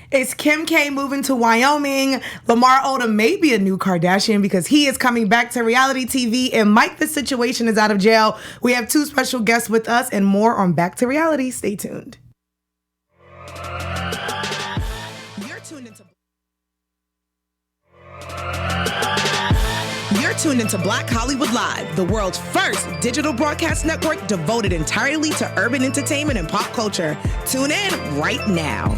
Is Kim K moving to Wyoming? Lamar Odom may be a new Kardashian because he is coming back to reality TV, and Mike the Situation is out of jail. We have 2 special guests with us and more on Back to Reality. Stay tuned. You're tuned into Black Hollywood Live, the world's first digital broadcast network devoted entirely to urban entertainment and pop culture. Tune in right now.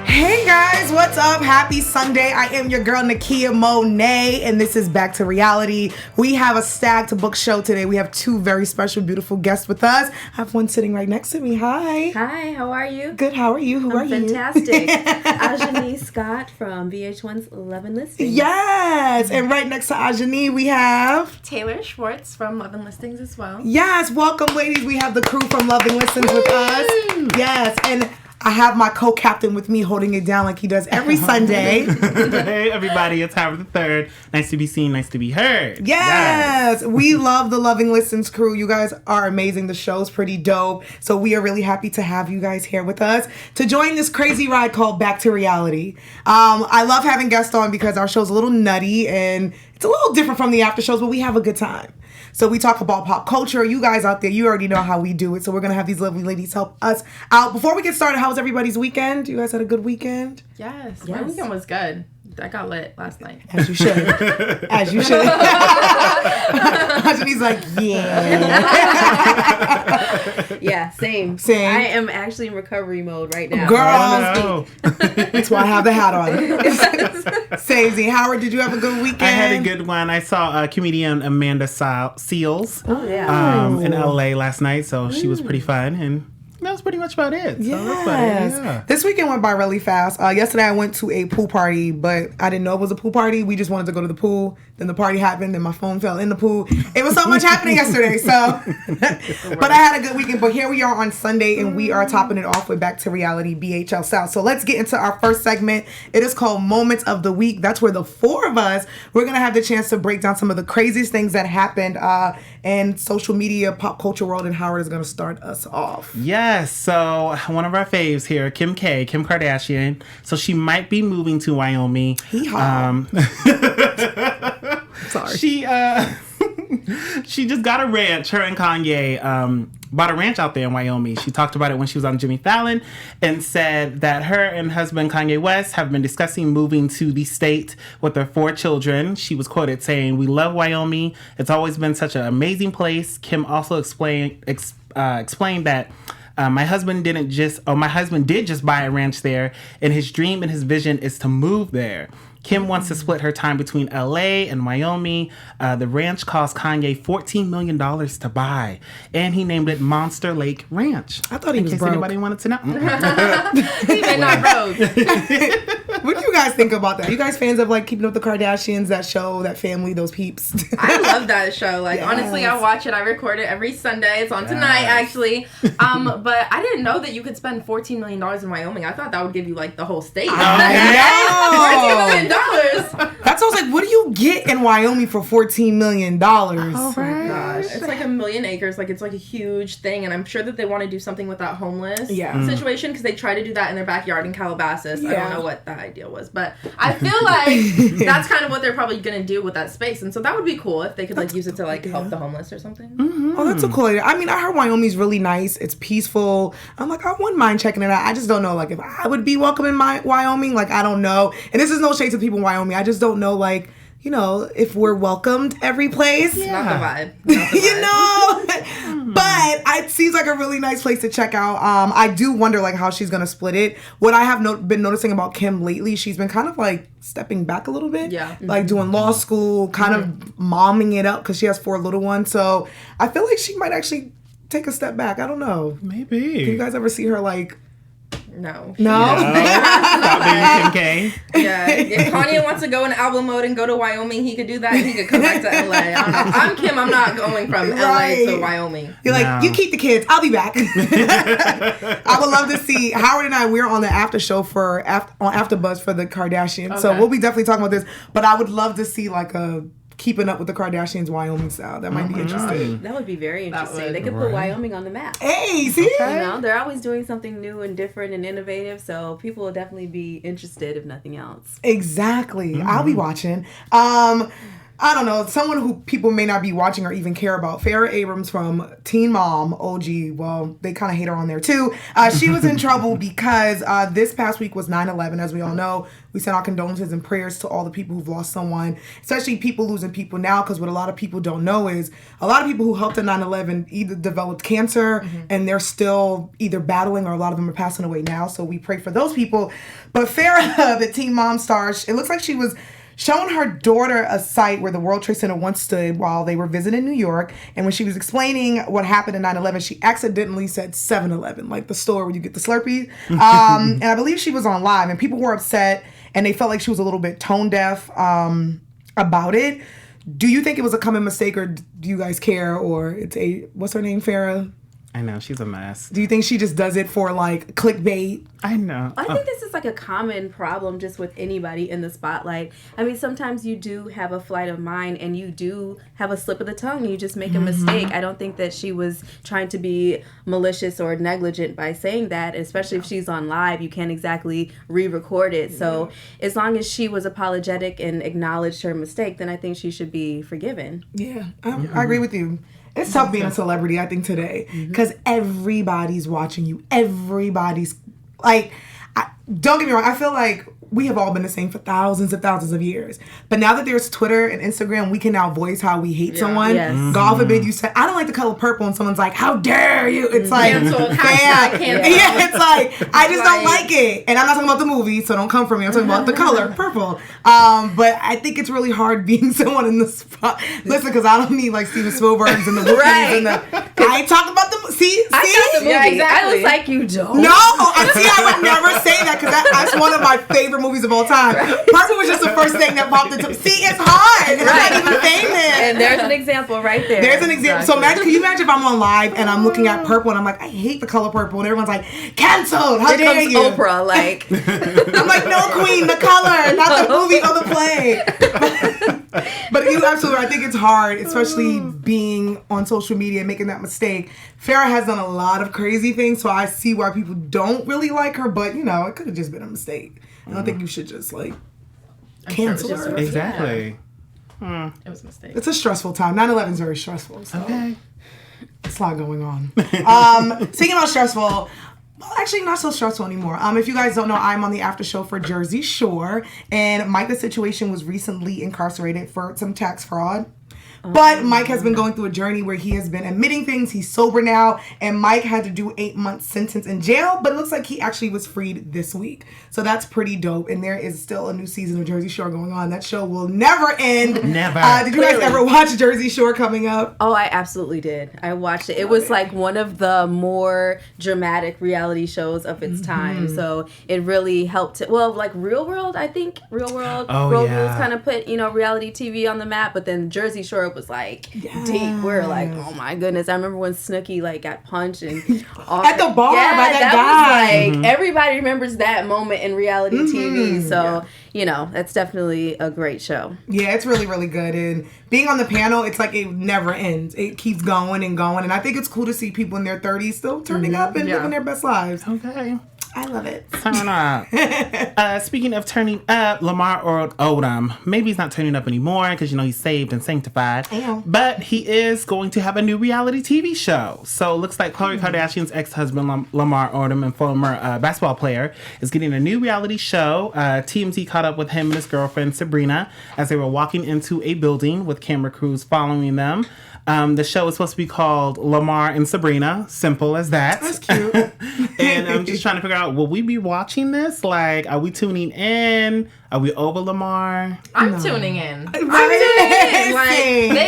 Hey guys, what's up? Happy Sunday. I am your girl Nakia Monet, and this is Back to Reality. We have a stacked book show today. We have 2 very special, beautiful guests with us. I have one sitting right next to me. Hi. Hi, how are you? Good, how are you? Who are you? Fantastic. Ajani Scott from VH1's Love and Listings. Yes, and right next to Ajani, we have... Teairra Schwartz from Love and Listings as well. Yes, welcome ladies. We have the crew from Love and Listings with us. Yes, and... I have my co-captain with me holding it down like he does every Sunday. Hey, everybody. It's Howard the Third. Nice to be seen. Nice to be heard. Yes. We love the Loving Listens crew. You guys are amazing. The show's pretty dope. So we are really happy to have you guys here with us to join this crazy ride called Back to Reality. I love having guests on because our show's a little nutty and it's a little different from the after shows, but we have a good time. So we talk about pop culture. You guys out there, you already know how we do it. So we're going to have these lovely ladies help us out. Before we get started, how was everybody's weekend? You guys had a good weekend? Yes. My weekend was good. I got lit last night. As you should. As you should. Ajani's like, yeah. Yeah, same. Same. I am actually in recovery mode right now. Girl. That's why I have the hat on. Same. Howard, did you have a good weekend? I had a good one. I saw comedian Amanda Seals in LA last night, so she was pretty fun, and that was pretty much about it. So that's about it. Yeah. This weekend went by really fast. Yesterday I went to a pool party, but I didn't know it was a pool party. We just wanted to go to the pool. Then the party happened, and my phone fell in the pool. It was so much happening yesterday. So, but I had a good weekend. But here we are on Sunday, and we are topping it off with Back to Reality BHL South. So let's get into our first segment. It is called Moments of the Week. That's where the 4 of us, we're gonna have the chance to break down some of the craziest things that happened in social media, pop culture world, and Howard is gonna start us off. Yes, so one of our faves here, Kim Kardashian. So she might be moving to Wyoming. Sorry. She just got a ranch. Her and Kanye bought a ranch out there in Wyoming. She talked about it when she was on Jimmy Fallon and said that her and husband Kanye West have been discussing moving to the state with their 4 children. She was quoted saying, "We love Wyoming. It's always been such an amazing place." Kim also explained that my husband did just buy a ranch there, and his dream and his vision is to move there. Kim wants to split her time between LA and Wyoming. The ranch cost Kanye $14 million to buy, and he named it Monster Lake Ranch. I thought he was broke. Anybody wanted to know? He may not broke. What do you guys think about that? You guys fans of like Keeping Up with the Kardashians, that show, that family, those peeps? I love that show. Like, yes. Honestly, I watch it. I record it every Sunday. It's on tonight, actually. But I didn't know that you could spend $14 million in Wyoming. I thought that would give you like the whole state. $14 million. That's what I was like, what do you get in Wyoming for $14 million? Oh my gosh. It's like 1 million acres. Like, it's like a huge thing. And I'm sure that they want to do something with that homeless situation because they try to do that in their backyard in Calabasas. Yeah. I don't know what the idea was. But I feel like that's kind of what they're probably going to do with that space. And so that would be cool if they could like use it to like help the homeless or something. Mm-hmm. Oh, that's a cool idea. I mean, I heard Wyoming's really nice. It's peaceful. I'm like, I wouldn't mind checking it out. I just don't know like if I would be welcome in my Wyoming. Like, I don't know. And this is no shade to people in Wyoming. I just don't know like, you know, if we're welcomed every place. Yeah. Not the vibe. You know? But it seems like a really nice place to check out. I do wonder like how she's going to split it. What I have been noticing about Kim lately, she's been kind of like stepping back a little bit. Yeah. Like doing law school, kind of momming it up because she has 4 little ones. So I feel like she might actually take a step back. I don't know. Maybe. Can you guys ever see her like... No. Stop being Kim K. Yeah. If Kanye wants to go in album mode and go to Wyoming, he could do that. He could come back to LA. I don't know. I'm Kim. I'm not going from LA to Wyoming. You're like, you keep the kids. I'll be back. I would love to see Howard and I. We're on the after show on AfterBuzz for the Kardashians, so we'll be definitely talking about this. But I would love to see like a keeping up with the Kardashians Wyoming style. That might be interesting. That would be very interesting. They could put Wyoming on the map. Hey, see? You know, they're always doing something new and different and innovative, so people will definitely be interested if nothing else. Exactly. I'll be watching. I don't know, someone who people may not be watching or even care about. Farrah Abraham from Teen Mom, OG. Well, they kind of hate her on there too. She was in trouble because this past week was 9/11, as we all know. We send our condolences and prayers to all the people who've lost someone, especially people losing people now, because what a lot of people don't know is a lot of people who helped in 9/11 either developed cancer and they're still either battling, or a lot of them are passing away now. So we pray for those people. But Farrah, the Teen Mom star, it looks like she was showing her daughter a site where the World Trade Center once stood while they were visiting New York. And when she was explaining what happened in 9/11, she accidentally said 7-Eleven, like the store where you get the Slurpees. And I believe she was on live, and people were upset, and they felt like she was a little bit tone deaf about it. Do you think it was a common mistake, or do you guys care? Or what's her name, Farrah? I know, she's a mess. Do you think she just does it for, like, clickbait? I know. I think this is like a common problem just with anybody in the spotlight. I mean, sometimes you do have a flight of mind and you do have a slip of the tongue and you just make a mistake. I don't think that she was trying to be malicious or negligent by saying that, especially if she's on live. You can't exactly re-record it. So as long as she was apologetic and acknowledged her mistake, then I think she should be forgiven. Yeah, I agree with you. It's tough being a celebrity, I think, today. Because everybody's watching you. Everybody's, like, don't get me wrong, I feel like we have all been the same for thousands of years. But now that there's Twitter and Instagram, we can now voice how we hate someone. Yes. God forbid you say, I don't like the color purple, and someone's like, how dare you? It's like, Canceled. yeah, it's like, I just don't like it. And I'm not talking about the movie, so don't come for me. I'm talking about the color purple. But I think it's really hard being someone in the spot. Listen, because I don't need like Steven Spielberg's and the movies and I ain't talking about the see. I saw the movie. Yeah, exactly. I was like, you don't. No, I would never say that, because that's one of my favorite movies of all time. Purple was just the first thing that popped into. See, it's hard, and I'm not even famous. And there's an example right there. There's an example. So can you imagine if I'm on live and I'm looking at purple and I'm like, I hate the color purple, and everyone's like, canceled. How dare you? Oprah, like. I'm like, no, queen, the color, not the movie or the play. But you absolutely right. I think it's hard, especially being on social media and making that mistake. Farrah has done a lot of crazy things, so I see why people don't really like her, but, you know, it could have just been a mistake. I don't think you should just, like, cancel her. Exactly. It was a mistake. It's a stressful time. 9/11 is very stressful. So Okay. it's a lot going on. Speaking about stressful, well, actually not so stressful anymore. If you guys don't know, I'm on the after show for Jersey Shore, and Mike the Situation was recently incarcerated for some tax fraud. But Mike has been going through a journey where he has been admitting things. He's sober now, and Mike had to do 8 months sentence in jail, but it looks like he actually was freed this week. So that's pretty dope. And there is still a new season of Jersey Shore going on. That show will never end. Never. Did you guys ever watch Jersey Shore coming up? Oh, I absolutely did. I watched it. It was like one of the more dramatic reality shows of its time. So it really helped. Like Real World, I think. Real World. Road Rules kind of put, reality TV on the map. But then Jersey Shore was like deep. We're like, oh my goodness. I remember when Snooki like got punched and at the bar by that guy. Was like everybody remembers that moment in reality TV. So that's definitely a great show. Yeah, it's really, really good. And being on the panel, it's like it never ends. It keeps going and going. And I think it's cool to see people in their 30s still turning up and living their best lives. Okay. I love it. Turn up. Speaking of turning up, Lamar Odom, maybe he's not turning up anymore because, he's saved and sanctified. But he is going to have a new reality TV show. So it looks like Khloe Kardashian's ex-husband, Lamar Odom, and former basketball player, is getting a new reality show. TMZ caught up with him and his girlfriend, Sabrina, as they were walking into a building with camera crews following them. The show is supposed to be called Lamar and Sabrina. Simple as that. That's cute. And I'm just trying to figure out, will we be watching this? Like, are we tuning in? Are we over Lamar? I'm tuning in. Right? I'm tuning in. Like,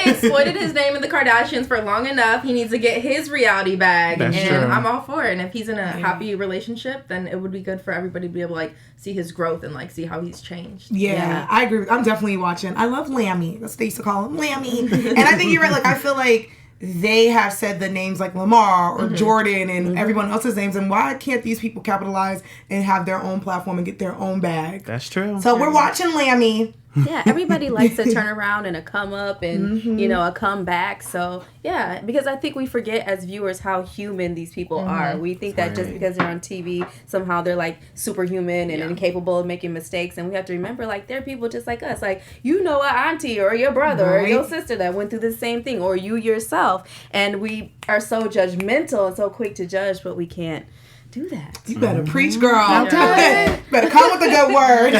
they exploited his name in the Kardashians for long enough. He needs to get his reality bag. That's and true. I'm all for it. And if he's in a happy relationship, then it would be good for everybody to be able to, like, see his growth and, like, see how he's changed. Yeah, I agree. I'm definitely watching. I love Lammy. That's what they used to call him, Lammy. And I think you're right. Like, I feel like they have said the names like Lamar or Jordan and everyone else's names, and why can't these people capitalize and have their own platform and get their own bag? That's true. So we're watching Lammy. Yeah, everybody likes to turn around and a come up and, a come back. So, yeah, because I think we forget as viewers how human these people are. We think that just because they're on TV, somehow they're like superhuman and incapable of making mistakes. And we have to remember, like, they're people just like us. Like, an auntie or your brother or your sister that went through the same thing, or you yourself. And we are so judgmental and so quick to judge, but we can't do that. You better preach, girl. Better come with a good word.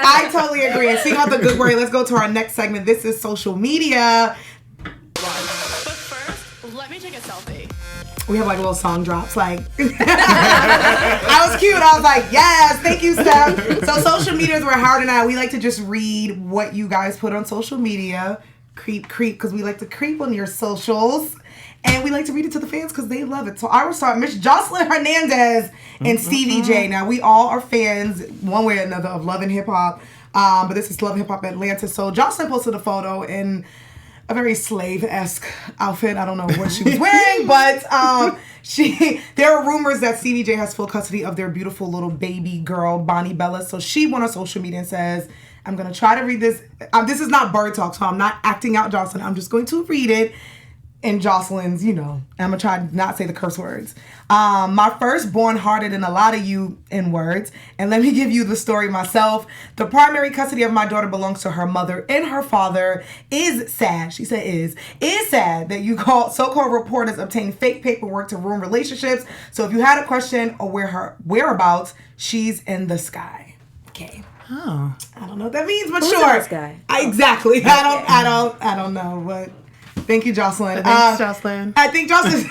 I totally agree. And speaking of the good word, let's go to our next segment. This is social media. But first, let me take a selfie. We have like little song drops. Like, I was cute. I was like, yes, thank you, Steph. So social media is where Howard and I, we like to just read what you guys put on social media. Creep, because we like to creep on your socials. And we like to read it to the fans because they love it. So I will start. Miss Jocelyn Hernandez and Stevie J. Now, we all are fans, one way or another, of Love and Hip Hop. But this is Love and Hip Hop Atlanta. So Jocelyn posted a photo in a very slave-esque outfit. I don't know what she was wearing, but there are rumors that Stevie J has full custody of their beautiful little baby girl, Bonnie Bella. So she went on social media and says, I'm going to try to read this. This is not bird talk, so I'm not acting out Jocelyn. I'm just going to read it. And Jocelyn's, I'm going to try not say the curse words. My firstborn hearted in a lot of you in words. And let me give you the story myself. The primary custody of my daughter belongs to her mother and her father. Is sad, she said is sad that you so-called reporters obtain fake paperwork to ruin relationships. So if you had a question or her whereabouts, she's in the sky. Okay. Oh. I don't know what that means, but Who's sure. in the sky? Exactly. Okay. I don't know, but thank you, Jocelyn. Thanks, Jocelyn. I think Jocelyn's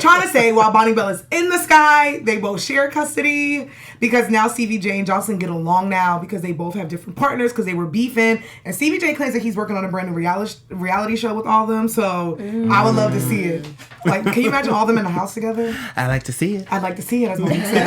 trying to say while Bonnie Bella's in the sky, they both share custody because now Stevie J and Jocelyn get along now because they both have different partners because they were beefing. And Stevie J claims that he's working on a brand new reality show with all of them. So I would love to see it. Like, can you imagine all of them in the house together? I like to see it. I'd like to see it, as what he said.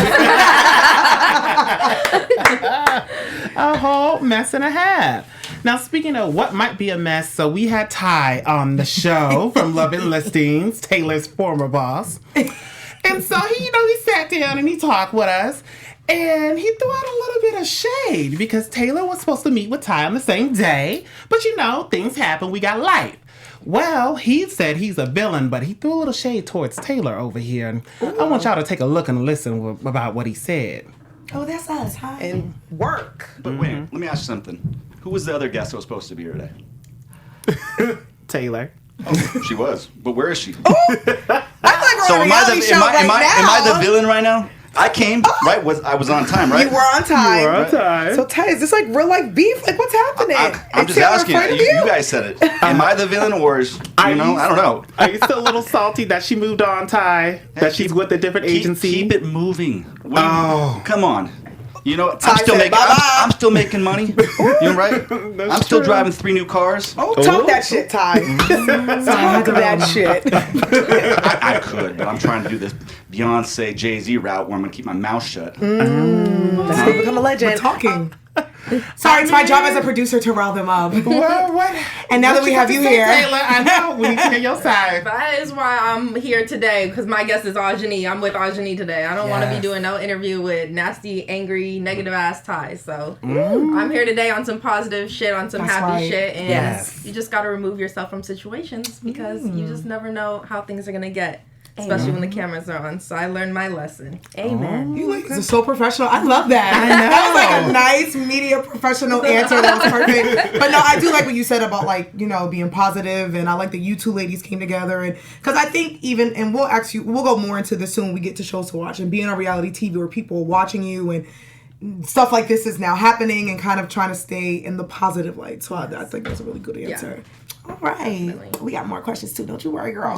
A whole mess and a half. Now, speaking of what might be a mess, so we had Ty on the show from Love and Listings, Taylor's former boss. And so he sat down and he talked with us. And he threw out a little bit of shade because Taylor was supposed to meet with Ty on the same day. But things happen. We got life. Well, he said he's a villain, but he threw a little shade towards Taylor over here. And I want y'all to take a look and listen about what he said. Oh, that's us, huh? And work. But wait, let me ask you something. Who was the other guest that was supposed to be here today? Taylor. Oh, she was. But where is she? I feel like we're on a reality show right now. Am I the villain right now? I came, right? I was on time, right? You were on time. You were on time. So, Ty, is this like real life beef? Like, what's happening? I'm just asking. You guys said it. Am I the villain or is, I don't know. Are you still a little salty that she moved on, Ty? That she's with a different agency? Keep it moving. Come on. Ty I'm still making money. You're right. I'm still driving 3 new cars. Talk that shit, Ty. Talk that shit. I could, but I'm trying to do this Beyonce, Jay-Z route where I'm going to keep my mouth shut. Let's go become a legend. We're talking. Sorry, it's my job as a producer to rile them up. Well, what? And now that we have you here, Taylor, I know we need to hear your side. That is why I'm here today, because my guest is Ajani. I'm with Ajani today. I don't want to be doing no interview with nasty, angry, negative ass Ty. So I'm here today on some positive shit, on some happy shit, and you just got to remove yourself from situations because you just never know how things are gonna get. Especially when the cameras are on. So I learned my lesson. Amen. You are so professional. I love that. I know. That was like a nice media professional answer. That was perfect. But no, I do like what you said about being positive. And I like that you two ladies came together. And because I think and we'll go more into this soon when we get to shows to watch and being on reality TV where people are watching you and stuff like this is now happening and kind of trying to stay in the positive light. So I think that's a really good answer. Yeah. All right. Definitely. We got more questions too. Don't you worry, girl.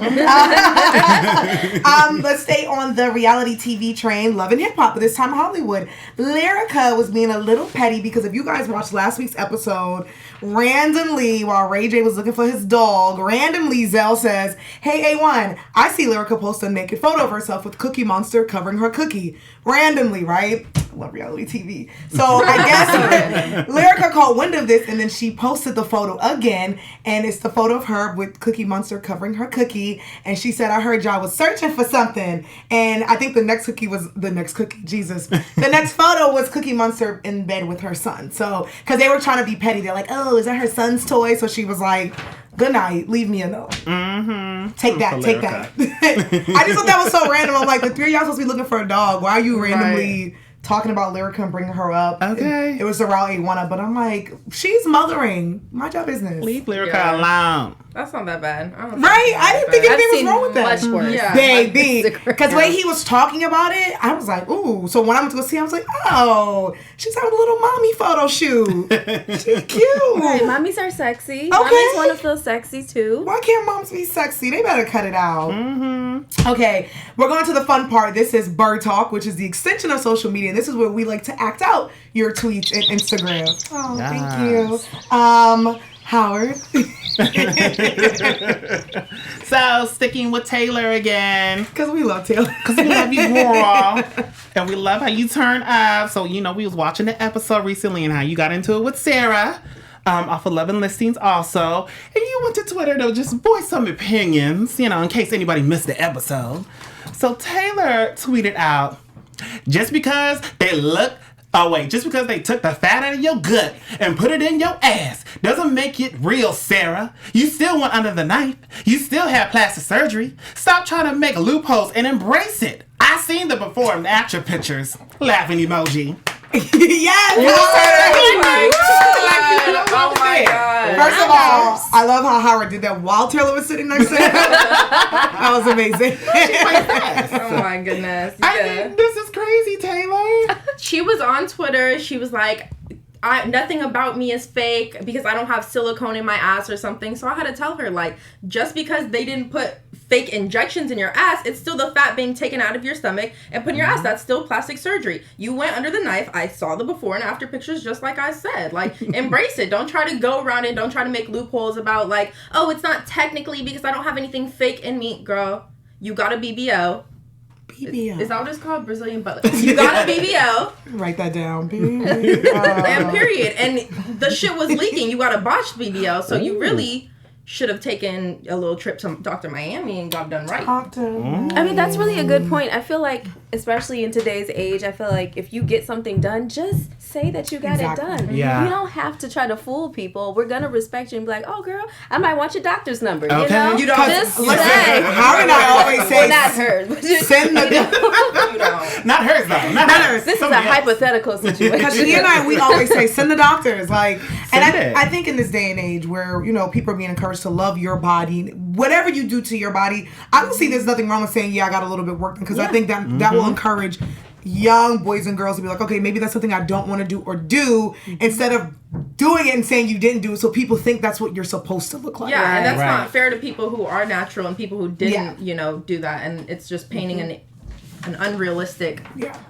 Let's stay on the reality TV train, Love and Hip Hop, but this time Hollywood. Lyrica was being a little petty because if you guys watched last week's episode, randomly, while Ray J was looking for his dog, randomly Zell says, "Hey, A1, I see Lyrica post a naked photo of herself with Cookie Monster covering her cookie." Randomly, right? love reality TV. So I guess Lyrica caught wind of this, and then she posted the photo again, and it's the photo of her with Cookie Monster covering her cookie, and she said, I heard y'all was searching for something, and I think the next photo was Cookie Monster in bed with her son. So, because they were trying to be petty, they're like, oh, is that her son's toy? So she was like, good night, leave me alone. Mm-hmm. Take that. I just thought that was so random. I'm like, the three of y'all supposed to be looking for a dog. Why are you randomly talking about Lyrica and bringing her up? Okay. It was the route 8-1, but I'm like, she's mothering. Mind your business. Leave Lyrica alone. That's not that bad. I didn't think anything was wrong with that. Much worse. Yeah. Baby. Because the way he was talking about it, I was like, ooh. So when I went to go see, I was like, oh, she's having a little mommy photo shoot. She's cute. Right, mommies are sexy. Okay. Mommies want to feel sexy too. Why can't moms be sexy? They better cut it out. Mm-hmm. Okay, we're going to the fun part. This is Bird Talk, which is the extension of social media. And this is where we like to act out your tweets and Instagram. Oh, Thank you. Howard. So, sticking with Taylor again. Because we love Taylor. Because we love you, girl. And we love how you turn up. So, we was watching the episode recently and how you got into it with Sarah. Off of Love and Listings also. And you went to Twitter to just voice some opinions, in case anybody missed the episode. So, Taylor tweeted out, just because they took the fat out of your gut and put it in your ass doesn't make it real, Sarah. You still went under the knife. You still had plastic surgery. Stop trying to make loopholes and embrace it. I seen the before and after pictures. Laughing emoji. Yes! Oh my God. First of all, I love how Howard did that while Taylor was sitting next to him. That was amazing. Oh my goodness. Yeah. I mean, this is crazy, Taylor. She was on Twitter. She was like, nothing about me is fake because I don't have silicone in my ass or something. So I had to tell her, like, just because they didn't put fake injections in your ass, it's still the fat being taken out of your stomach and put in your ass. That's still plastic surgery. You went under the knife. I saw the before and after pictures, just like I said. Like, embrace it. Don't try to go around it. Don't try to make loopholes about, like, oh, it's not technically because I don't have anything fake in me. Girl, you got a BBL. BBL. Is that what it's called? Brazilian butt. You got a BBL. Write that down. And period. And the shit was leaking. You got a botched BBL, so you really should have taken a little trip to Dr. Miami and got done right. I mean, that's really a good point. I feel like, especially in today's age, I feel like if you get something done, just say that you got it done. Yeah. You don't have to try to fool people. We're going to respect you and be like, oh, girl, I might want your doctor's number. Okay. You know? Just say. Howard and I always say, not hers. Send the... You know. Not hers, though. Not hers. This is a hypothetical situation. Because she and I, we always say, send the doctors. Like, Send and it. I think in this day and age where, people are being encouraged to love your body, whatever you do to your body, I don't see there's nothing wrong with saying, yeah, I got a little bit work done. Because I think that will encourage young boys and girls to be like, okay, maybe that's something I don't want to do or do, instead of doing it and saying you didn't do it, so people think that's what you're supposed to look like. Yeah, and that's not fair to people who are natural and people who didn't, do that. And it's just painting an unrealistic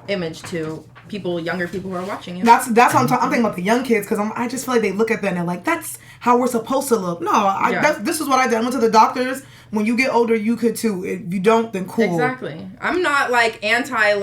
image to younger people who are watching it. That's what I'm talking about the young kids, because I just feel like they look at that and they're like, that's how we're supposed to look. No, this is what I did. I went to the doctors. When you get older, you could too. If you don't, then cool. Exactly. I'm not like anti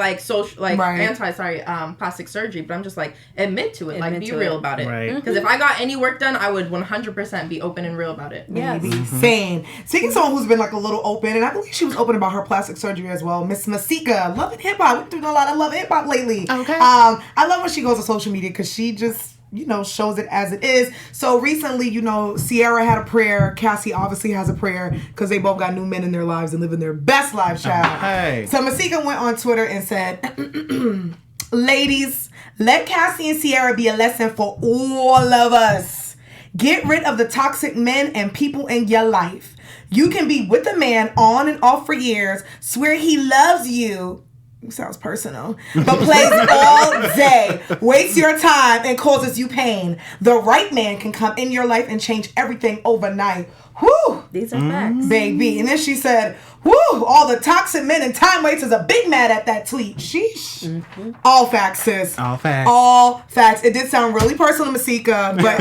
plastic surgery, but I'm just like, admit to it. Like, be real about it. Right. Because if I got any work done, I would 100% be open and real about it. Yes. Same. Speaking of someone who's been like a little open, and I believe she was open about her plastic surgery as well, Miss Masika, Love and Hip Hop. We've been doing a lot of Love and Hip Hop lately. Okay. I love when she goes to social media because she just, shows it as it is. So recently, Teairra had a prayer. Cassie obviously has a prayer because they both got new men in their lives and living their best lives, child. Hey. So Masika went on Twitter and said, ladies, let Cassie and Teairra be a lesson for all of us. Get rid of the toxic men and people in your life. You can be with a man on and off for years, swear he loves you. Sounds personal. But plays all day, wastes your time, and causes you pain. The right man can come in your life and change everything overnight. Whew. These are facts. Baby. And then she said, whew, all the toxic men and time wasters are big mad at that tweet. Sheesh. Mm-hmm. All facts, sis. All facts. All facts. It did sound really personal, Masika, but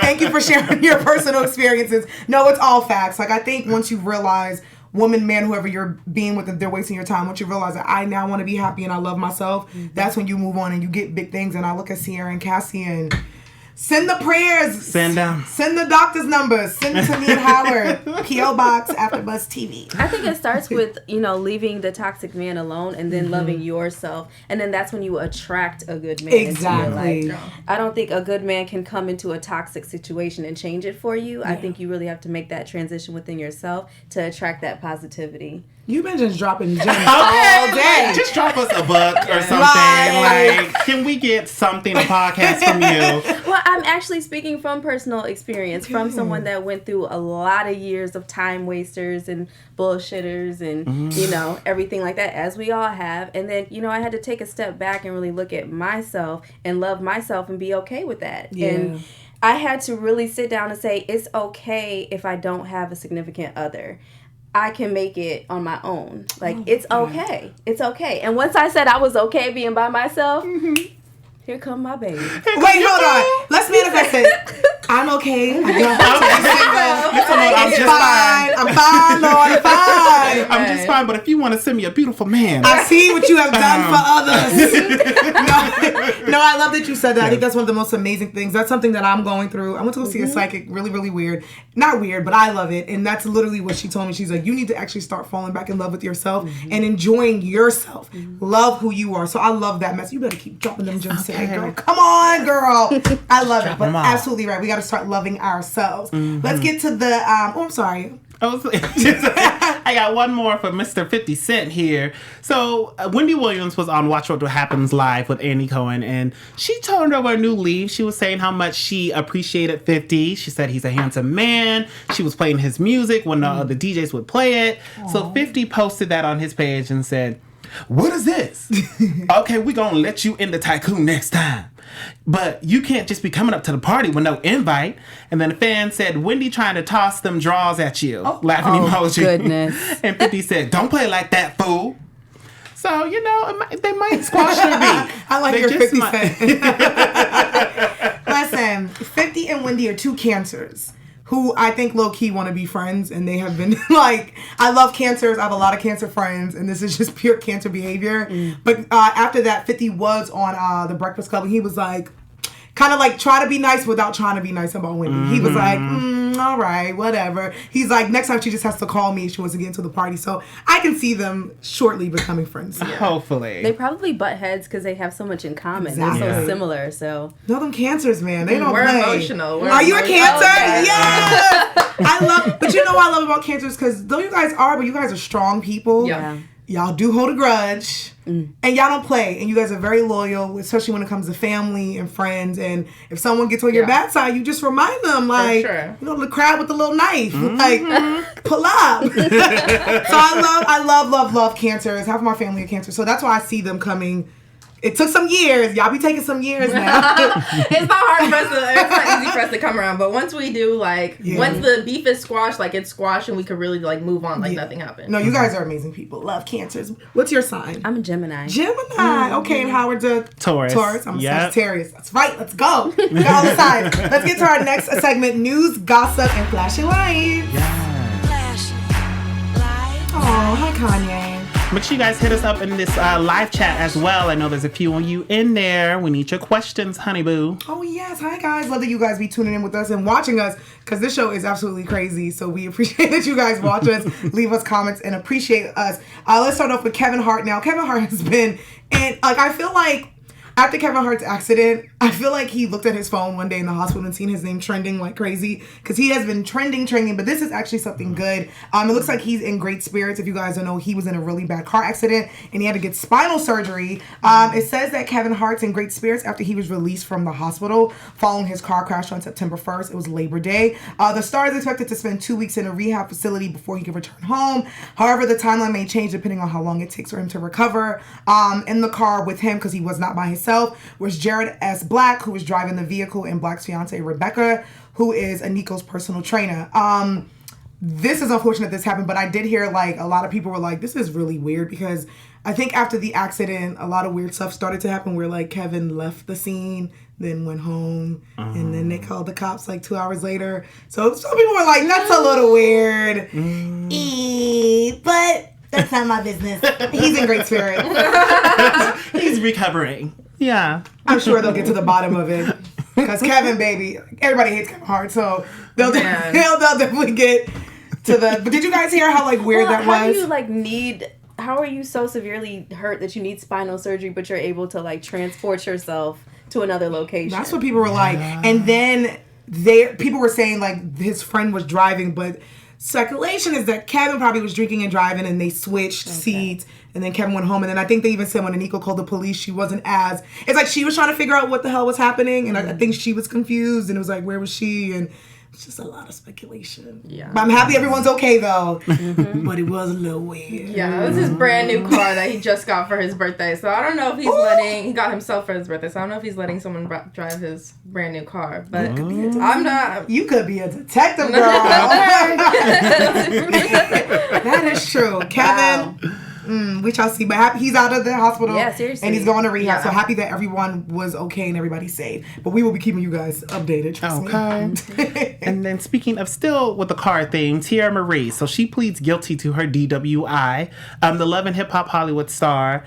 thank you for sharing your personal experiences. No, it's all facts. Like, I think once you realize woman, man, whoever you're being with, if they're wasting your time, once you realize that I now want to be happy and I love myself, that's when you move on and you get big things. And I look at Teairra and Cassie and send the prayers. Send them. Send the doctor's numbers. Send it to me and Howard. P.O. Box, AfterBuzz TV. I think it starts with, leaving the toxic man alone and then loving yourself. And then that's when you attract a good man Exactly. into your life. I don't think a good man can come into a toxic situation and change it for you. I think you really have to make that transition within yourself to attract that positivity. You've been just dropping gems all day. Just drop us a book or something. Like, can we get something, a podcast from you? Well, I'm actually speaking from personal experience, from someone that went through a lot of years of time wasters and bullshitters and, everything like that, as we all have. And then, I had to take a step back and really look at myself and love myself and be okay with that. Yeah. And I had to really sit down and say, it's okay if I don't have a significant other. I can make it on my own. It's okay. It's okay. And once I said I was okay being by myself, here come my baby. Wait, hold on. Let's manifest it. I'm okay. I don't have to be single. I'm just fine. I'm fine, Lord. I'm fine. I'm just fine, but if you want to send me a beautiful man. I see what you have done for others. No, I love that you said that. I think that's one of the most amazing things. That's something that I'm going through. I went to go see a psychic, really, really weird. Not weird, but I love it. And that's literally what she told me. She's like, you need to actually start falling back in love with yourself and enjoying yourself. Love who you are. So I love that mess. You better keep dropping them gems today, girl. Come on, girl. I love it. But absolutely right. We got to start loving ourselves. Let's get to the, I'm sorry. I got one more for Mr. 50 Cent here. So, Wendy Williams was on Watch What Happens Live with Andy Cohen, and she turned over a new leaf. She was saying how much she appreciated 50. She said he's a handsome man. She was playing his music when the other DJs would play it. Aww. So, 50 posted that on his page and said, "What is this? Okay, we're going to let you in the tycoon next time. But you can't just be coming up to the party with no invite." And then the fan said, "Wendy trying to toss them draws at you." Laughing emoji. Goodness. And 50 said, "Don't play like that, fool." So, they might squash their beat. I like your 50 Cent. Listen, 50 and Wendy are two cancers who I think low-key want to be friends, and they have been I love cancers. I have a lot of cancer friends, and this is just pure cancer behavior. But after that, 50 was on The Breakfast Club, and he was kind of try to be nice without trying to be nice about Wendy. He was all right, whatever. He's next time she just has to call me if she wants to get into the party. So I can see them shortly becoming friends. Yeah. Hopefully. They probably butt heads because they have so much in common. Exactly. They're so similar, so. No, them cancers, man. They don't We're play. emotional. Are you a cancer? Okay. Yes! I love, but you know what I love about cancers? Because though you guys are strong people. Yeah. Y'all do hold a grudge, and y'all don't play, and you guys are very loyal, especially when it comes to family and friends. And if someone gets on your bad side, you just remind them, the crowd with the little knife, pull up. So I love cancers. Half of my family are cancer, so that's why I see them coming. It took some years. Y'all be taking some years now. It's not easy for us to come around. But once we do, once the beef is squashed, it's squashed and we can really, move on nothing happened. No, you guys are amazing people. Love cancers. What's your sign? I'm a Gemini. Gemini. Okay, and Howard's a Taurus. I'm a Sagittarius. That's right. Let's go. We got all the signs. Let's get to our next segment, news, gossip, and flashing lights. Flash light. Oh, hi, Kanye. Make sure you guys hit us up in this live chat as well. I know there's a few of you in there. We need your questions, honey boo. Oh, yes. Hi, guys. Love that you guys be tuning in with us and watching us, because this show is absolutely crazy. So we appreciate that you guys watch us, leave us comments, and appreciate us. Let's start off with Kevin Hart now. Kevin Hart has been, and I feel like after Kevin Hart's accident, I feel like he looked at his phone one day in the hospital and seen his name trending like crazy, because he has been trending, but this is actually something good. It looks like he's in great spirits. If you guys don't know, he was in a really bad car accident and he had to get spinal surgery. It says that Kevin Hart's in great spirits after he was released from the hospital following his car crash on September 1st. It was Labor Day. The star is expected to spend 2 weeks in a rehab facility before he can return home. However, the timeline may change depending on how long it takes for him to recover. In the car with him, because he was not by himself, was Jared S. Black, who was driving the vehicle, and Black's fiance Rebecca, who is Aniko's personal trainer. This is unfortunate this happened, but I did hear a lot of people were like, this is really weird, because I think after the accident, a lot of weird stuff started to happen where like Keven left the scene, then went home, and then they called the cops like 2 hours later. So some people were like, that's a little weird. But that's not my business. He's in great spirits. He's recovering. Yeah. I'm sure they'll get to the bottom of it. Because Keven, baby, everybody hates Kevin hard, so they'll definitely get to the... But did you guys hear how like weird that was? How do you like need... How are you so severely hurt that you need spinal surgery, but you're able to like transport yourself to another location? That's what people were like. And then people were saying like his friend was driving, but speculation is that Keven probably was drinking and driving and they switched seats and then Keven went home. And then I think they even said when Aniko called the police, she wasn't as... It's like she was trying to figure out what the hell was happening. And I think she was confused and it was like, where was she? And it's just a lot of speculation. Yeah. But I'm happy everyone's okay though. But it was a little weird. Yeah, it was his brand new car that he just got for his birthday. So I don't know if he's he got himself for his birthday. So I don't know if he's letting someone drive his brand new car. But I'm not. You could be a detective, girl. That is true. Keven. Wow. We shall see. But he's out of the hospital. Yeah, seriously. And he's going to rehab. So happy that everyone was okay and everybody's safe. But we will be keeping you guys updated. Trust me. And then speaking of still with the car theme, Teairra Marie. So she pleads guilty to her DWI. The Love and Hip Hop Hollywood star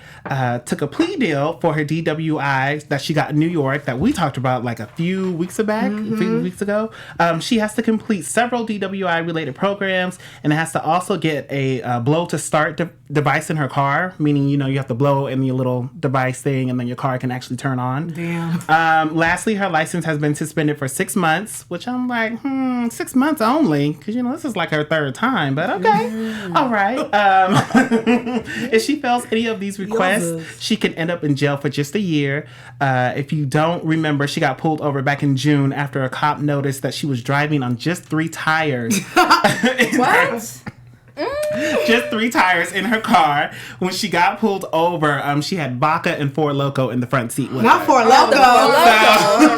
took a plea deal for her DWI that she got in New York that we talked about like a few weeks ago. She has to complete several DWI related programs and has to also get a blow to start device in her car, meaning, you have to blow in your little device thing and then your car can actually turn on. Damn. Lastly, her license has been suspended for 6 months, which I'm like, 6 months only, because, this is like her third time, but okay. All right. If she fails any of these requests, she can end up in jail for just a year. If you don't remember, she got pulled over back in June after a cop noticed that she was driving on just 3 tires. What? Just 3 tires in her car. When she got pulled over, she had vodka and Four Loko in the front seat with Not her. Four Loko.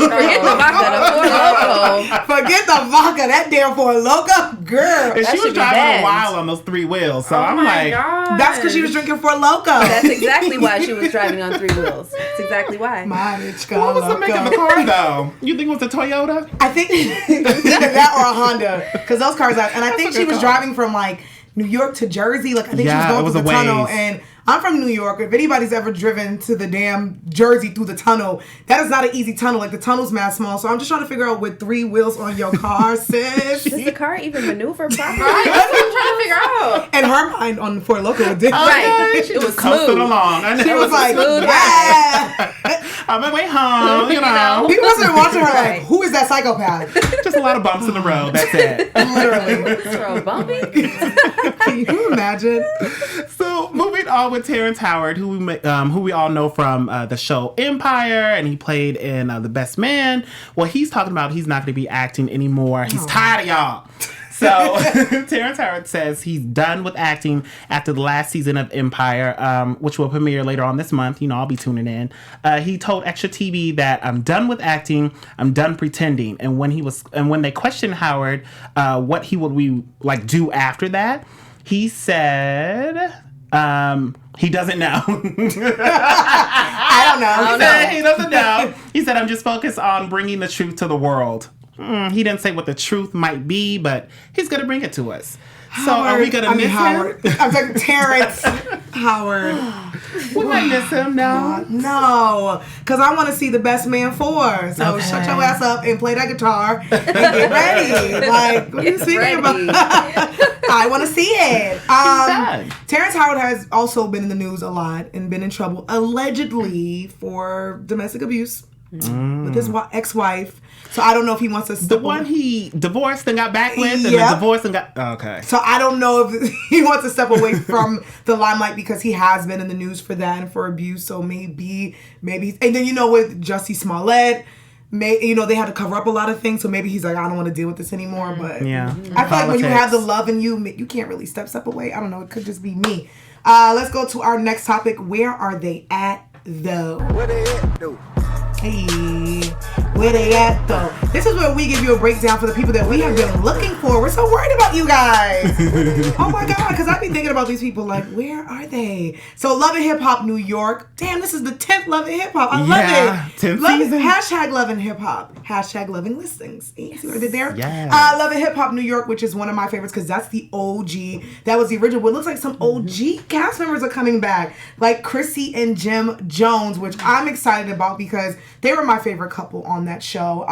Forget the vodka, the Four Loko. Forget the vodka. That damn Four Loko, girl. And she was driving a while on those 3 wheels, so I'm like, God. That's because she was drinking Four Loko. That's exactly why she was driving on 3 wheels. That's exactly why. What was the make of the car though? You think it was a Toyota? I think either that or a Honda, because those cars are. And I think she was driving from like New York to Jersey. Like I think she was going through the tunnel. And I'm from New York. If anybody's ever driven to the damn Jersey through the tunnel, that is not an easy tunnel. Like the tunnel's mad small. So I'm just trying to figure out with 3 wheels on your car, sis. Does the car even maneuver properly? Right, that's what I'm trying to figure out. And her mind on the Four Loko it did. Right. She was coasting along. She was like, yeah. On my way home, People must have been watching her like, who is that psychopath? Just a lot of bumps in the road. That's it. Literally. Throw bumpy. Can you imagine? So moving on with Terrence Howard, who we all know from the show Empire, and he played in The Best Man. Well, he's talking about he's not going to be acting anymore. He's tired of y'all. So Terrence Howard says he's done with acting after the last season of Empire, which will premiere later on this month. I'll be tuning in. He told Extra TV that I'm done with acting. I'm done pretending. And when they questioned Howard, what he would do after that, he said he doesn't know. I don't know. He doesn't know. He said, I'm just focused on bringing the truth to the world. He didn't say what the truth might be, but he's going to bring it to us. So are we going to miss Howard. him? I'm like, Terrence Howard. We might miss him, no. No, because I want to see The Best Man 4. So shut your ass up and play that guitar and get ready. Like, what are you speaking about? I want to see it. Terrence Howard has also been in the news a lot and been in trouble, allegedly, for domestic abuse with his ex-wife. So I don't know if he wants to The one he divorced and got back with, and then divorced and got... Okay. So I don't know if he wants to step away from the limelight because he has been in the news for that and for abuse. So maybe... And then, with Jussie Smollett, they had to cover up a lot of things. So maybe he's like, I don't want to deal with this anymore. But yeah. I feel like when you have the love in you, you can't really step away. I don't know. It could just be me. Let's go to our next topic. Where are they at, though? What they at, though? Hey. Where they at though? This is where we give you a breakdown for the people that we have been looking for. We're so worried about you guys. Oh my God, because I've been thinking about these people like, where are they? So Love and Hip Hop New York. Damn, this is the 10th Love and Hip Hop. I love it. 10th season. Hashtag Love and Hip Hop. Hashtag Loving Listings. See what I did there? Yeah. Love and Hip Hop New York, which is one of my favorites because that's the OG. That was the original. What looks like some OG cast members are coming back, like Chrissy and Jim Jones, which I'm excited about because they were my favorite couple on that show.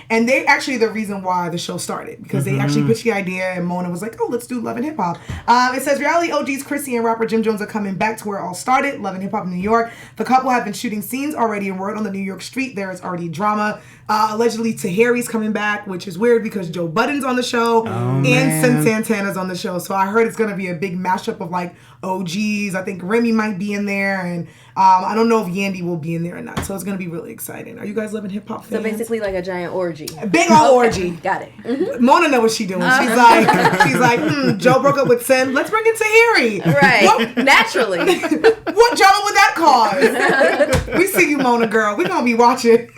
And they actually the reason why the show started because they actually pitched the idea and Mona was like, oh, let's do Love and Hip Hop. It says reality OGs Chrissy and rapper Jim Jones are coming back to where it all started, Love and Hip Hop New York. The couple have been shooting scenes already and word on the New York street. There is already drama. Allegedly Teairra's coming back, which is weird because Joe Budden's on the show and Sin Santana's on the show. So I heard it's going to be a big mashup of like OGs. I think Remy might be in there and I don't know if Yandy will be in there or not. So it's going to be really exciting. Are you guys loving hip hop fans? So basically like a giant orgy. A big old orgy. Got it. Mona knows what she's doing. She's like, Joe broke up with Sin. Let's bring in Teairra. Right. Naturally. What drama would that cause? We see you, Mona girl. We're going to be watching.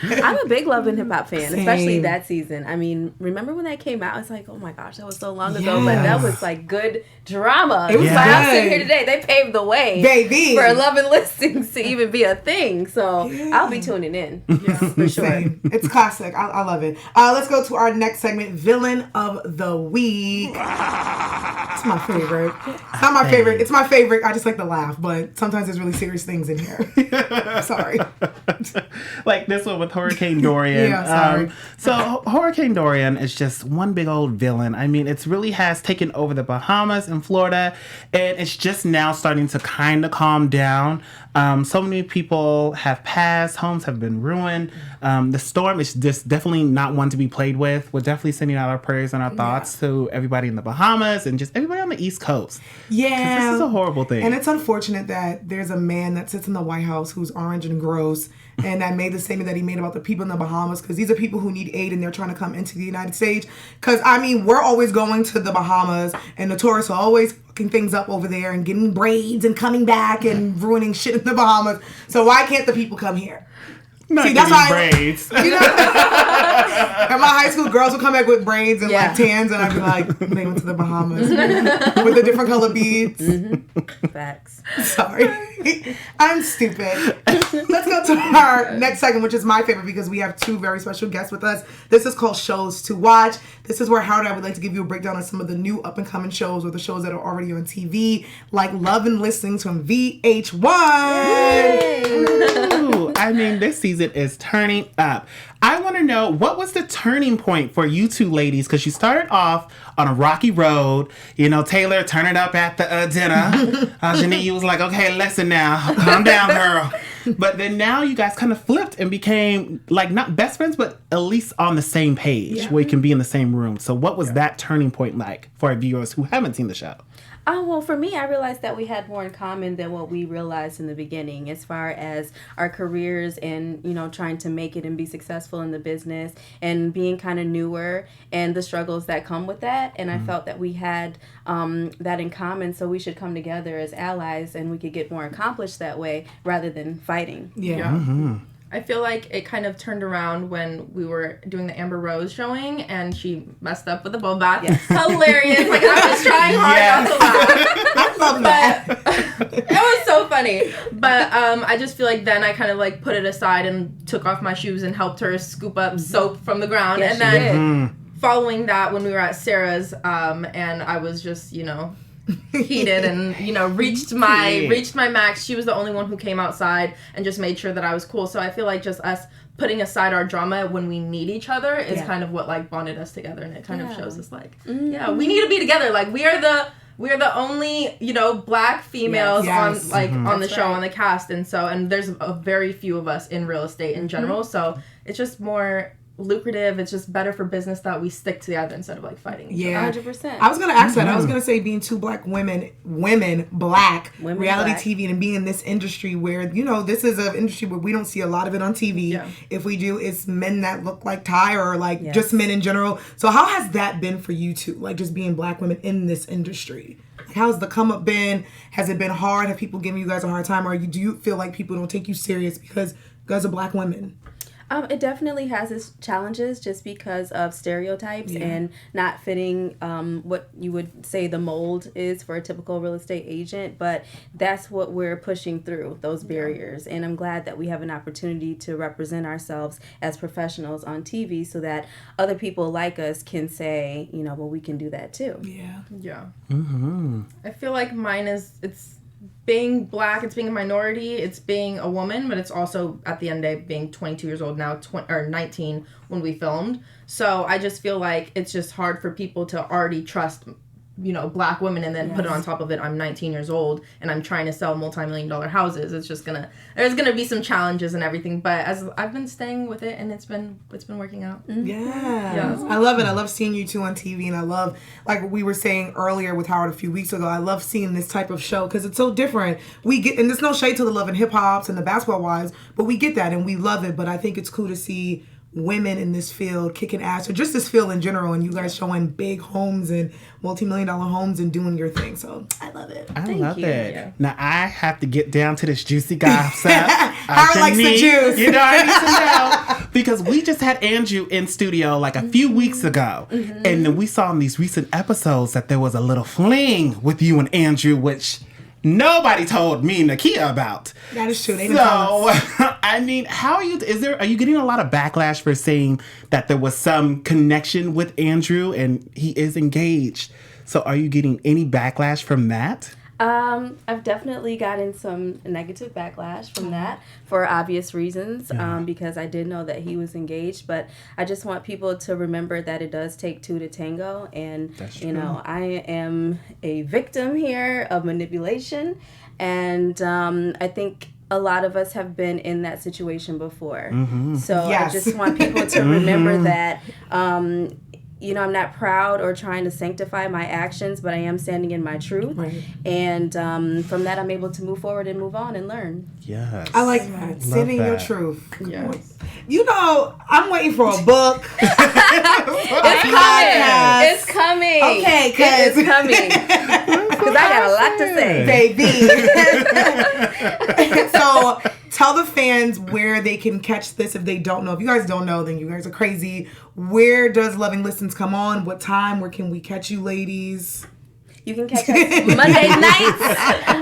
I'm a big Love and Hip Hop fan, Same. especially that season. I mean, remember when that came out? It's like, oh my gosh, that was so long ago, but that was like good drama. It was why I'm good. sitting here today. They paved the way, baby, for Love and Listings to even be a thing. So I'll be tuning in for sure. Same. It's classic. I love it. Let's go to our next segment, Villain of the Week. It's my favorite. It's not my favorite. It's my favorite. I just like to laugh, but sometimes there's really serious things in here. Sorry. Like this one with Hurricane Dorian. Yeah, sorry. So Hurricane Dorian is just one big old villain. I mean, it really has taken over the Bahamas and Florida, and it's just now starting to kind of calm down. So many people have passed, homes have been ruined. The storm is just definitely not one to be played with. We're definitely sending out our prayers and our thoughts to everybody in the Bahamas and just everybody on the East Coast. Yeah. This is a horrible thing. And it's unfortunate that there's a man that sits in the White House who's orange and gross and that made the statement that he made about the people in the Bahamas because these are people who need aid and they're trying to come into the United States. Because, I mean, we're always going to the Bahamas and the tourists are always fucking things up over there and getting braids and coming back and ruining shit in the Bahamas. So why can't the people come here? Not See, that's why braids. You know, at my high school, girls would come back with braids and like tans, and I'd be like, they went to the Bahamas with the different color beads. Facts. Sorry, I'm stupid. Let's go to our next segment, which is my favorite because we have two very special guests with us. This is called Shows to Watch. This is where Howard and I would like to give you a breakdown on some of the new up and coming shows or the shows that are already on TV, like Love and Listings from VH1. Ooh, I mean, this season is turning up. I want to know, what was the turning point for you two ladies? Because you started off on a rocky road. You know, Taylor, turn it up at the dinner. Ajani, you was like, okay, listen now. Calm down, girl. But then now you guys kind of flipped and became, like, not best friends, but at least on the same page where you can be in the same room. So what was that turning point like for our viewers who haven't seen the show? Well, for me, I realized that we had more in common than what we realized in the beginning as far as our careers and, you know, trying to make it and be successful in the business and being kind of newer and the struggles that come with that. And I felt that we had that in common, so we should come together as allies and we could get more accomplished that way rather than fighting. Yeah. I feel like it kind of turned around when we were doing the Amber Rose showing and she messed up with the bubble bath. Yes. Hilarious. Like, I was trying hard not to laugh. I love that. It was so funny. But I just feel like then I kind of like put it aside and took off my shoes and helped her scoop up soap from the ground. Yes, and then following that, when we were at Sarah's and I was just, you know, heated and, you know, reached my max. She was the only one who came outside and just made sure that I was cool. So I feel like just us putting aside our drama when we need each other is kind of what like bonded us together, and it kind of shows us like we need to be together. Like we are the only, you know, black females on like on the show, on the cast, and there's a very few of us in real estate in general, so it's just more lucrative. It's just better for business that we stick together instead of like fighting. 100%. I was gonna ask that. I was gonna say being two black women, black reality black. TV, and being in this industry where, you know, this is an industry where we don't see a lot of it on TV. Yeah. If we do, it's men that look like Ty or like just men in general. So how has that been for you two? Like just being black women in this industry. How's the come up been? Has it been hard? Have people given you guys a hard time, or do you feel like people don't take you serious because you guys are black women? It definitely has its challenges just because of stereotypes and not fitting what you would say the mold is for a typical real estate agent. But that's what we're pushing through, those barriers. And I'm glad that we have an opportunity to represent ourselves as professionals on TV so that other people like us can say, well, we can do that too. Yeah. Yeah. Mm-hmm. I feel like mine it's being black, it's being a minority, it's being a woman, but it's also, at the end of the day, being 22 years old now, or 19 when we filmed. So I just feel like it's just hard for people to already trust, black women, and then put it on top of it, I'm 19 years old, and I'm trying to sell multi-million-dollar houses. It's just there's gonna be some challenges and everything, but as I've been staying with it, and it's been working out. Yeah. I love it. I love seeing you two on TV, and I love, like we were saying earlier with Howard a few weeks ago, I love seeing this type of show because it's so different. We get, and there's no shade to the Love and Hip Hops and the Basketball Wives, but we get that and we love it. But I think it's cool to see women in this field kicking ass, or just this field in general, and you guys showing big homes and multi-million-dollar homes and doing your thing. So I love it. I love it. Yeah. Now I have to get down to this juicy gossip. Howard likes the juice. I need to know because we just had Andrew in studio like a few weeks ago, and then we saw in these recent episodes that there was a little fling with you and Andrew, which nobody told me Nakia about. That is true. They So, I mean, how are you? Are you getting a lot of backlash for saying that there was some connection with Andrew and he is engaged? So, are you getting any backlash from that? I've definitely gotten some negative backlash from that for obvious reasons, because I did know that he was engaged, but I just want people to remember that it does take two to tango, and I am a victim here of manipulation, and I think a lot of us have been in that situation before. So I just want people to remember that I'm not proud or trying to sanctify my actions, but I am standing in my truth. Right. And from that, I'm able to move forward and move on and learn. Yes. I like that. Standing your truth. Yes. I'm waiting for a book. It's coming. Okay, it's coming. Because I got a lot to say. Baby. So tell the fans where they can catch this if they don't know. If you guys don't know, then you guys are crazy. Where does Loving Listens come on? What time? Where can we catch you ladies? You can catch us Monday nights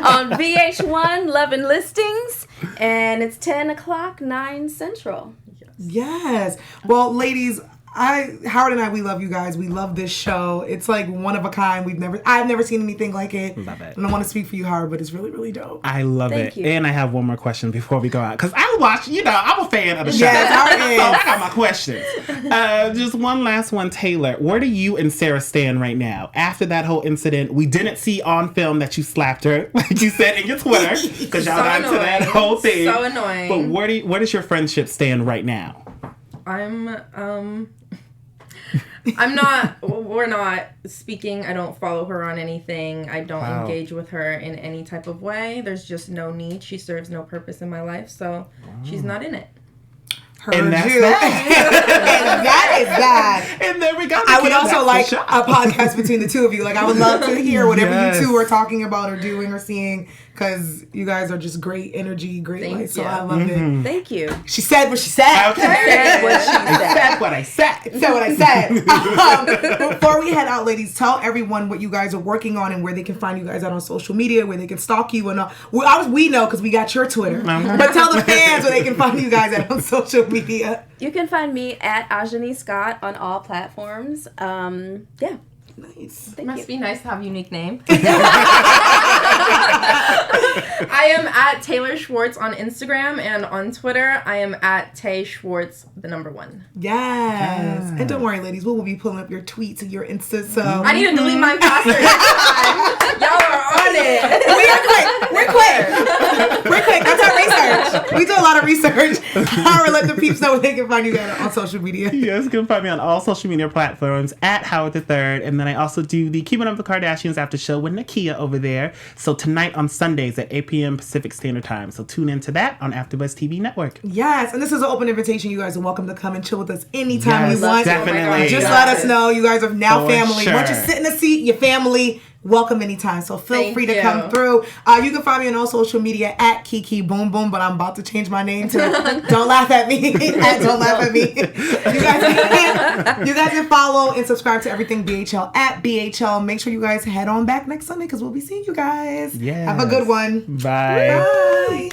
on VH1, Loving Listings, and it's 10 o'clock, 9 Central. Yes. Well, ladies, Howard and I, we love you guys. We love this show. It's like one of a kind. I've never seen anything like it. Love it. And I want to speak for you, Howard, but it's really, really dope. I love Thank it. you. And I have one more question before we go out. Because I watch, I'm a fan of the show. Yes, so I got my questions. Just one last one, Teairra. Where do you and Sarah stand right now? After that whole incident, we didn't see on film that you slapped her, like you said in your Twitter. Because y'all got into that whole thing. So annoying. But where does your friendship stand right now? We're not speaking. I don't follow her on anything. I don't engage with her in any type of way. There's just no need. She serves no purpose in my life, so she's not in it. And that's that. And that is that. And there we go. I would also like a podcast between the two of you. Like, I would love to hear whatever you two are talking about or doing or seeing, because you guys are just great energy, great light. So I love it. Thank you. She said what she said. Okay. Said what she said. Said what I said. Said what I said. Before we head out, ladies, tell everyone what you guys are working on and where they can find you guys out on social media, where they can stalk you and all. We know because we got your Twitter. But tell the fans where they can find you guys out on social media. You can find me at Ajani Scott on all platforms. Yeah. Nice. Must be nice to have a unique name. I am at Teairra Schwartz on Instagram, and on Twitter, I am at Tay Schwartz, the number 1. Yes. And don't worry, ladies, we will be pulling up your tweets and your Insta. So I need to delete my password next time. Y'all are on it. We're quick. That's our research. We do a lot of research. Howard, let the peeps know where they can find you guys on social media. Yes, you can find me on all social media platforms at Howard III. And then I also do the Keeping Up with the Kardashians after show with Nakia over there. So tonight on Sundays at 8 p.m. Pacific Standard Time. So tune into that on AfterBuzz TV Network. Yes, and this is an open invitation. You guys are welcome to come and chill with us anytime you want. Definitely. Just let us know. You guys are now For family. sure. Once you sit in the seat, your family. welcome anytime. So feel free to come through. You can find me on all social media at Kiki Boom Boom, but I'm about to change my name to Don't Laugh at Me. Don't Laugh at Me. You guys can follow and subscribe to everything BHL at BHL. Make sure you guys head on back next Sunday because we'll be seeing you guys. Yeah. Have a good one. Bye. Bye.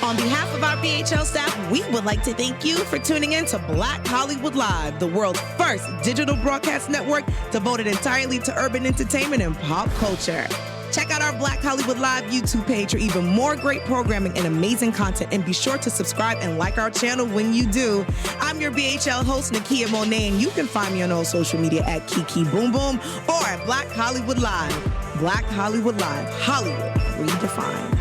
On behalf of our BHL staff, we would like to thank you for tuning in to Black Hollywood Live, the world's first digital broadcast network devoted entirely to urban entertainment and pop culture. Check out our Black Hollywood Live YouTube page for even more great programming and amazing content, and be sure to subscribe and like our channel when you do. I'm your BHL host, Nakia Monet, and you can find me on all social media at Kiki Boom Boom or at Black Hollywood Live. Black Hollywood Live, Hollywood redefined.